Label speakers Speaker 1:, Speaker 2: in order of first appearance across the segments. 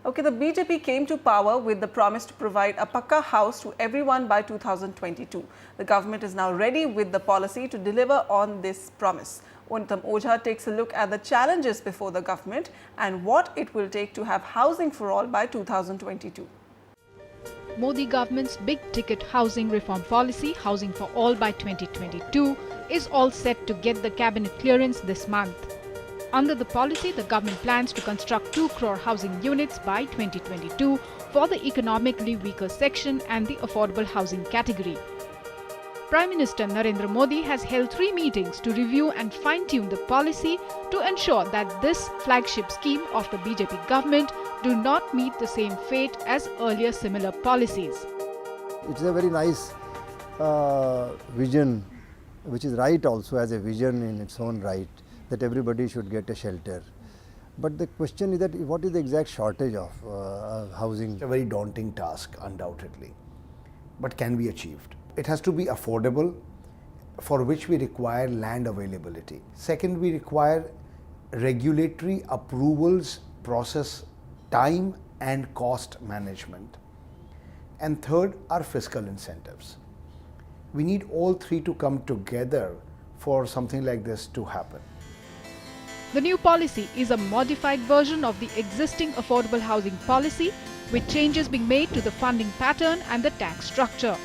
Speaker 1: Okay, the BJP came to power with the promise to provide a Pakka house to everyone by 2022. The government is now ready with the policy to deliver on this promise. Onitam Ojha takes a look at the challenges before the government and what it will take to have housing for all by 2022.
Speaker 2: Modi government's big-ticket housing reform policy, Housing for All by 2022, is all set to get the cabinet clearance this month. Under the policy, the government plans to construct 2 crore housing units by 2022 for the economically weaker section and the affordable housing category. Prime Minister Narendra Modi has held 3 meetings to review and fine-tune the policy to ensure that this flagship scheme of the BJP government do not meet the same fate as earlier similar policies.
Speaker 3: It's a very nice vision, which is right also as a vision in its own right, that everybody should get a shelter. But the question is that what is the exact shortage of housing?
Speaker 4: It's a very daunting task, undoubtedly, but can be achieved. It has to be affordable, for which we require land availability. Second, we require regulatory approvals, process time and cost management. And third are fiscal incentives. We need all 3 to come together for something like this to happen.
Speaker 2: The new policy is a modified version of the existing affordable housing policy, with changes being made to the funding pattern and the tax structure.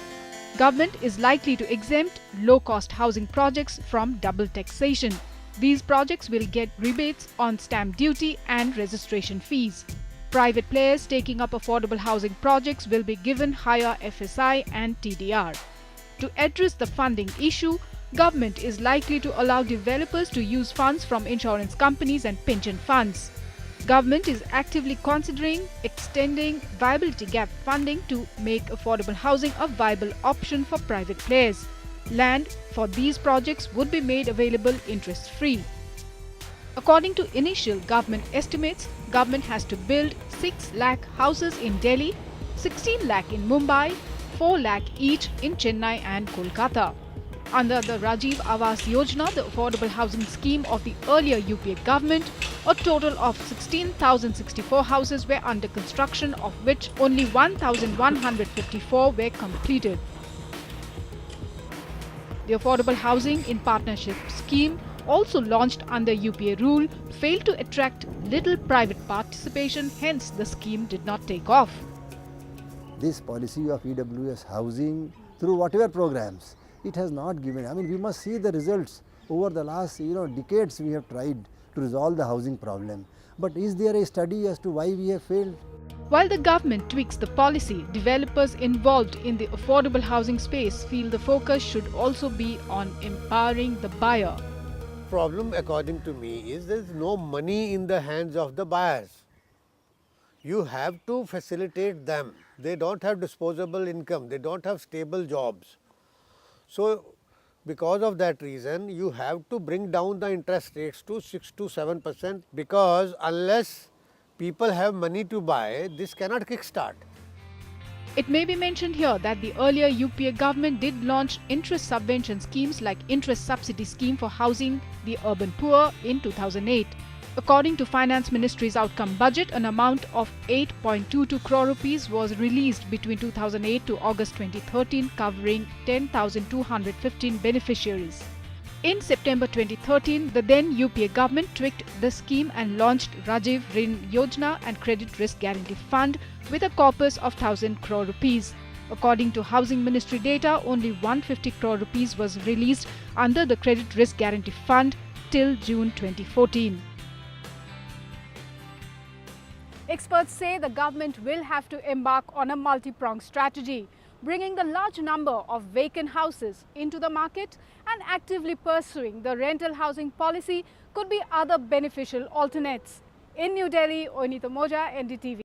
Speaker 2: Government is likely to exempt low-cost housing projects from double taxation. These projects will get rebates on stamp duty and registration fees. Private players taking up affordable housing projects will be given higher FSI and TDR. To address the funding issue, government is likely to allow developers to use funds from insurance companies and pension funds. Government is actively considering extending viability gap funding to make affordable housing a viable option for private players. Land for these projects would be made available interest-free. According to initial government estimates, government has to build 6 lakh houses in Delhi, 16 lakh in Mumbai, 4 lakh each in Chennai and Kolkata. Under the Rajiv Awas Yojana, the affordable housing scheme of the earlier UPA government, a total of 16,064 houses were under construction, of which only 1,154 were completed. The affordable housing in partnership scheme, also launched under UPA rule, failed to attract little private participation, hence the scheme did not take off.
Speaker 3: This policy of EWS housing, through whatever programs, it has not given. I mean, we must see the results. Over the last decades we have tried to resolve the housing problem. But is there a study as to why we have failed?
Speaker 2: While the government tweaks the policy, developers involved in the affordable housing space feel the focus should also be on empowering the buyer.
Speaker 5: Problem, according to me, is there is no money in the hands of the buyers. You have to facilitate them. They don't have disposable income. They don't have stable jobs. So, because of that reason, you have to bring down the interest rates to 6 to 7%, because unless people have money to buy, this cannot kickstart.
Speaker 2: It may be mentioned here that the earlier UPA government did launch interest subvention schemes like interest subsidy scheme for housing the urban poor in 2008. According to Finance Ministry's outcome budget, an amount of 8.22 crore rupees was released between 2008 to August 2013, covering 10,215 beneficiaries. In September 2013, the then UPA government tweaked the scheme and launched Rajiv Rin Yojana and Credit Risk Guarantee Fund with a corpus of 1,000 crore rupees. According to Housing Ministry data, only 150 crore rupees was released under the Credit Risk Guarantee Fund till June 2014. Experts say the government will have to embark on a multi-pronged strategy, bringing the large number of vacant houses into the market and actively pursuing the rental housing policy could be other beneficial alternates. In New Delhi, Onitam Ojha, NDTV.